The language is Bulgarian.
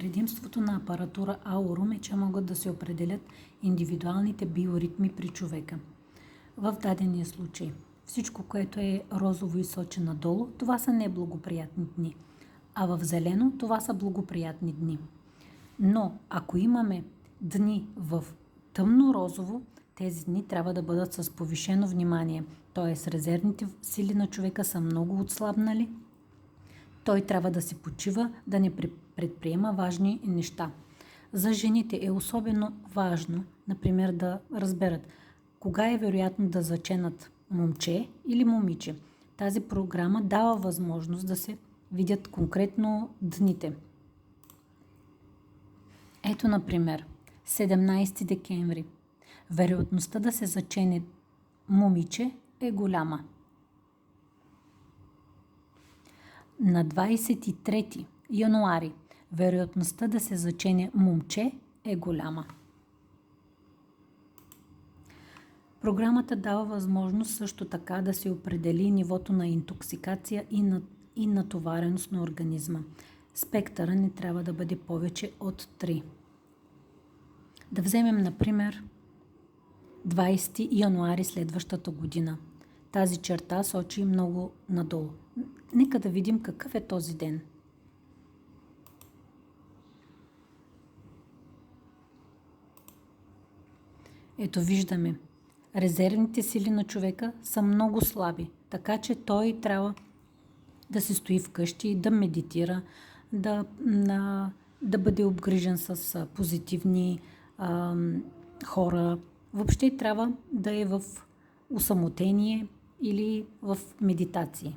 Предимството на апаратура Аурум е, че могат да се определят индивидуалните биоритми при човека. В дадения случай всичко, което е розово и сочи надолу, това са неблагоприятни дни, а в зелено това са благоприятни дни. Но ако имаме дни в тъмно розово, тези дни трябва да бъдат с повишено внимание, т.е. резервните сили на човека са много отслабнали, той трябва да се почива, да не предприема важни неща. За жените е особено важно, например, да разберат кога е вероятно да заченат момче или момиче. Тази програма дава възможност да се видят конкретно дните. Ето, например, 17 декември. Вероятността да се зачене момиче е голяма. На 23 януари вероятността да се зачене момче е голяма. Програмата дава възможност също така да се определи нивото на интоксикация и натовареност на организма. Спектъра не трябва да бъде повече от 3. Да вземем, например, 20 януари следващата година. Тази черта сочи много надолу. Нека да видим какъв е този ден. Ето виждаме. Резервните сили на човека са много слаби, така че той трябва да се стои вкъщи, да медитира, да бъде обгрижен с позитивни хора. Въобще трябва да е в усамотение или в медитации.